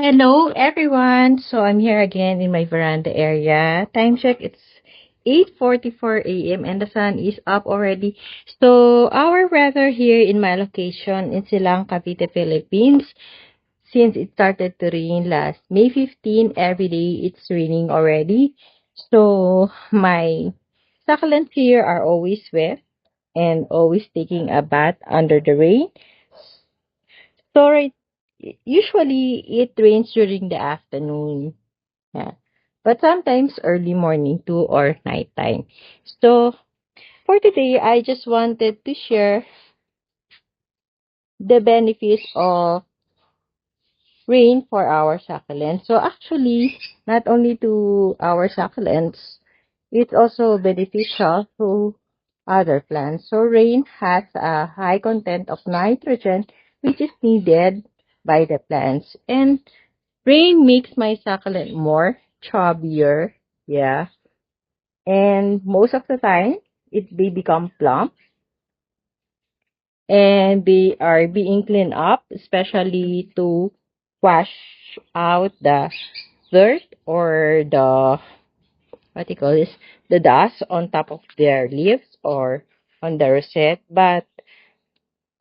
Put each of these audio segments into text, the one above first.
Hello, everyone. So I'm here again in my veranda area. Time check, it's 8:44 a.m. and the sun is up already. So our weather here in my location in Silang, Cavite, Philippines, since it started to rain last May 15, every day it's raining already. So my succulents here are always wet and always taking a bath under the rain. So usually it rains during the afternoon. Yeah. But sometimes early morning too or nighttime. So for today, I just wanted to share the benefits of rain for our succulents. So actually, not only to our succulents, it's also beneficial to other plants. So rain has a high content of nitrogen, which is needed by the plants. And rain makes my succulent more chubbier. Yeah. And most of the time, they become plump and they are being cleaned up, especially to wash out the dirt or the what you call this, the dust on top of their leaves or on the rosette. But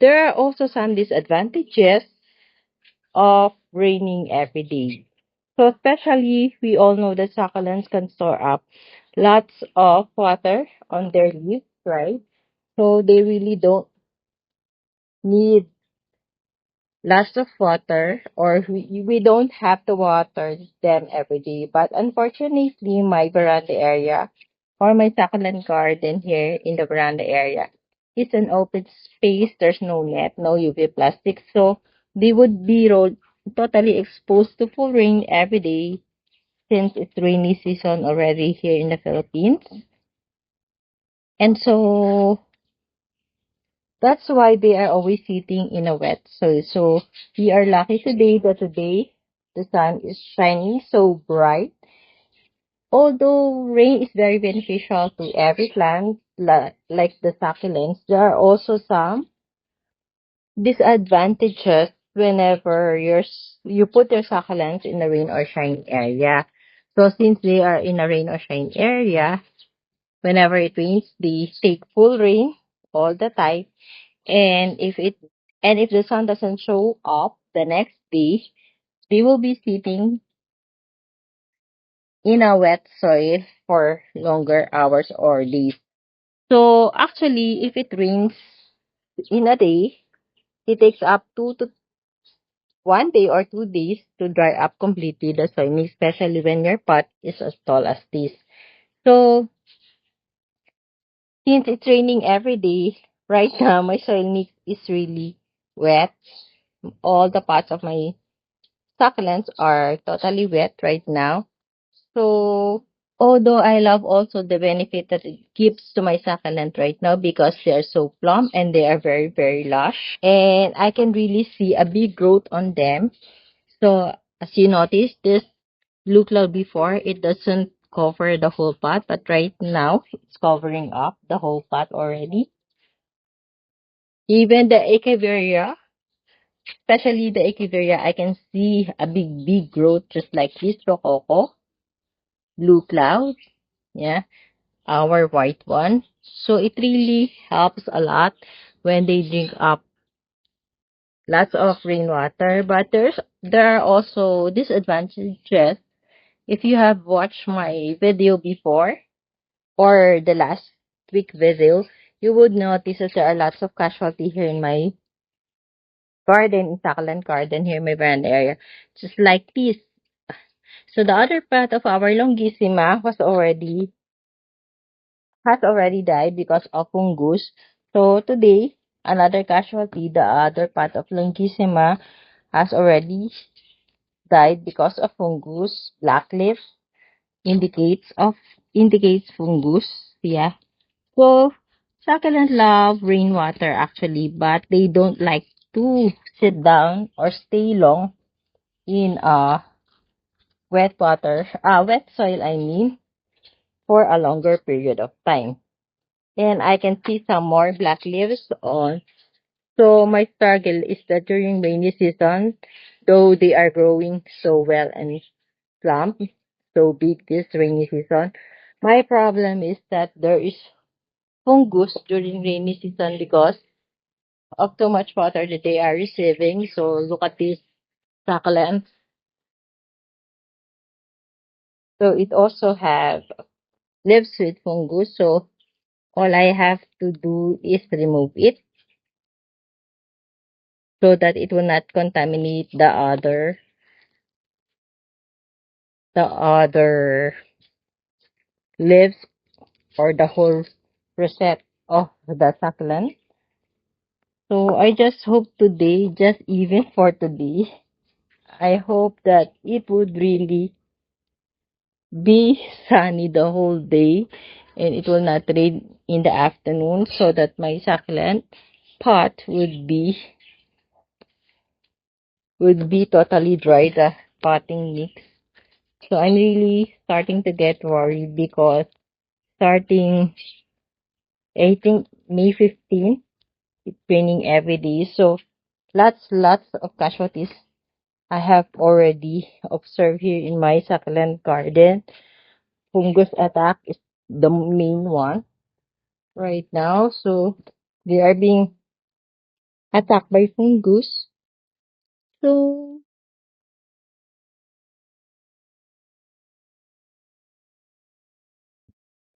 there are also some disadvantages of raining every day. So especially, we all know that succulents can store up lots of water on their leaves, right? So they really don't need lots of water, or we don't have to water them every day. But unfortunately, my veranda area or my succulent garden here in the veranda area is an open space. There's no net, no UV plastic. So they would be totally exposed to full rain every day since it's rainy season already here in the Philippines. And so that's why they are always sitting in a wet soil. So we are lucky today that today the sun is shining so bright. Although rain is very beneficial to every plant, like the succulents, there are also some disadvantages whenever you put your succulents in a rain or shine area. So since they are in a rain or shine area, whenever it rains, they take full rain all the time. And if the sun doesn't show up the next day, they will be sitting in a wet soil for longer hours or days. So actually, if it rains in a day, it takes up 1 day or 2 days to dry up completely the soil, especially when your pot is as tall as this. So since it's raining every day, right now my soil mix is really wet. All the parts of my succulents are totally wet right now. So, although I love also the benefit that it gives to my succulent right now because they are so plump and they are very, very lush. And I can really see a big growth on them. So, as you notice, this blue cloud before, it doesn't cover the whole pot. But right now, it's covering up the whole pot already. Even the Echeveria, especially the Echeveria, I can see a big, big growth just like this Rococo, blue cloud. Yeah, our white one. So it really helps a lot when they drink up lots of rainwater. But there are also disadvantages. If you have watched my video before or the last week video, you would notice that there are lots of casualty here in my garden, in succulent garden here in my veranda area. Just like this. So the other part of our longissima has already died because of fungus. So today, another casualty, the other part of Longissima has already died because of fungus. Black leaf indicates fungus. Yeah. So succulent love rainwater actually, but they don't like to sit down or stay long in wet soil I mean, for a longer period of time. And I can see some more black leaves on. So my struggle is that during rainy season, though they are growing so well and plump, so big this rainy season. My problem is that there is fungus during rainy season because of too much water that they are receiving. So look at this succulent. So it also have lives with fungus. So all I have to do is remove it so that it will not contaminate the other leaves or the whole rosette of the succulent. So I just hope today, just even for today, I hope that it would really be sunny the whole day and it will not rain in the afternoon so that my succulent pot would be totally dry, the potting mix. So I'm really starting to get worried because starting I think May 15, it's raining every day. So lots of casualties I have already observed here in my succulent garden. Fungus attack is the main one right now. So they are being attacked by fungus. So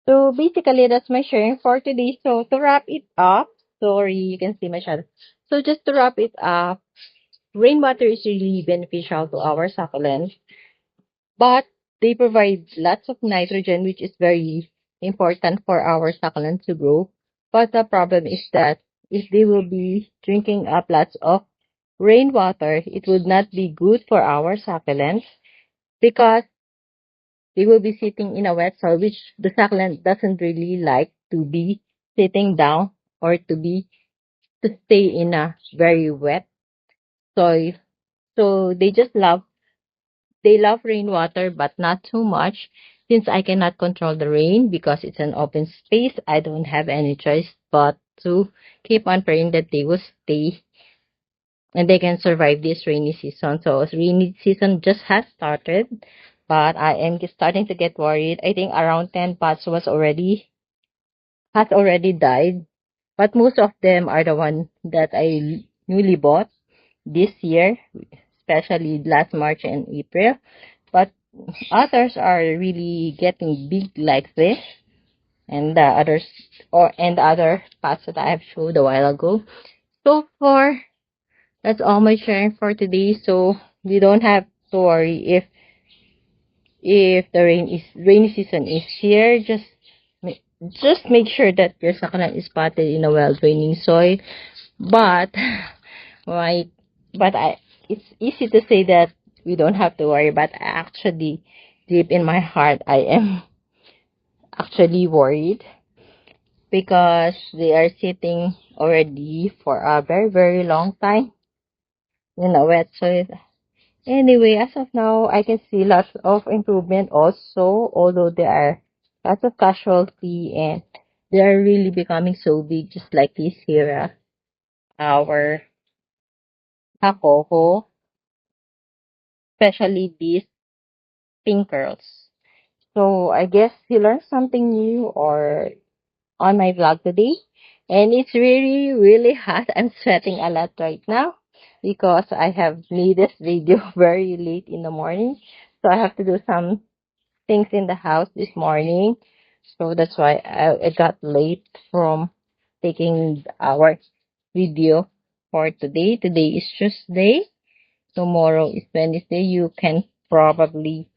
so basically that's my sharing for today. So to wrap it up, sorry you can see my shadow. So just to wrap it up, rainwater is really beneficial to our succulents, but they provide lots of nitrogen, which is very important for our succulents to grow. But the problem is that if they will be drinking up lots of rainwater, it would not be good for our succulents because they will be sitting in a wet soil, which the succulent doesn't really like to be sitting down or to stay in a very wet soil. So they love rainwater, but not too much. Since I cannot control the rain because it's an open space, I don't have any choice but to keep on praying that they will stay and they can survive this rainy season. So rainy season just has started, but I am starting to get worried. I think around 10 pots has already died, but most of them are the one that I newly bought this year, especially last March and April. But others are really getting big like this, and the other pots that I have showed a while ago. So far, that's all my sharing for today. So you don't have to worry if the rainy season is here. Just make sure that your succulent is potted in a well draining soil. But my but I it's easy to say that we don't have to worry, but actually deep in my heart I am actually worried because they are sitting already for a very very long time in a wet soil. Anyway, as of now, I can see lots of improvement also, although there are lots of casualty and they are really becoming so big, just like this here, our Hakoho, especially these pink curls. So I guess you learned something new or on my vlog today. And it's really, really hot. I'm sweating a lot right now because I have made this video very late in the morning. So I have to do some things in the house this morning. So that's why I got late from taking our video for today. Today is Tuesday. Tomorrow is Wednesday. You can probably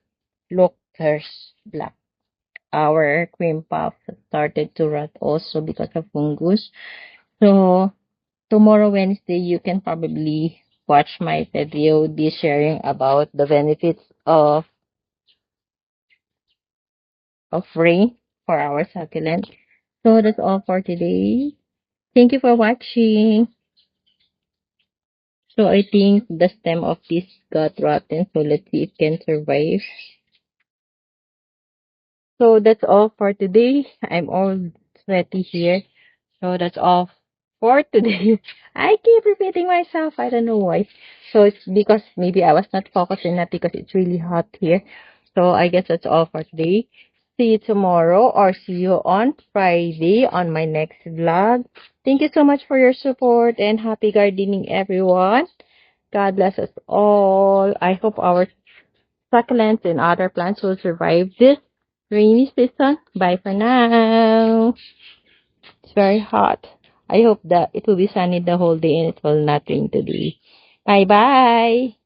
look, there's black. Our cream puff started to rot also because of fungus. So tomorrow Wednesday you can probably watch my video this sharing about the benefits of rain for our succulent. So that's all for today. Thank you for watching. So I think the stem of this got rotten, so let's see if it can survive. So that's all for today. I'm all sweaty here. So that's all for today. I keep repeating myself. I don't know why. So it's because maybe I was not focusing, not because it's really hot here. So I guess that's all for today. See you tomorrow or see you on Friday on my next vlog. Thank you so much for your support and happy gardening, everyone. God bless us all. I hope our succulents and other plants will survive this rainy season. Bye for now. It's very hot. I hope that it will be sunny the whole day and it will not rain today. Bye bye.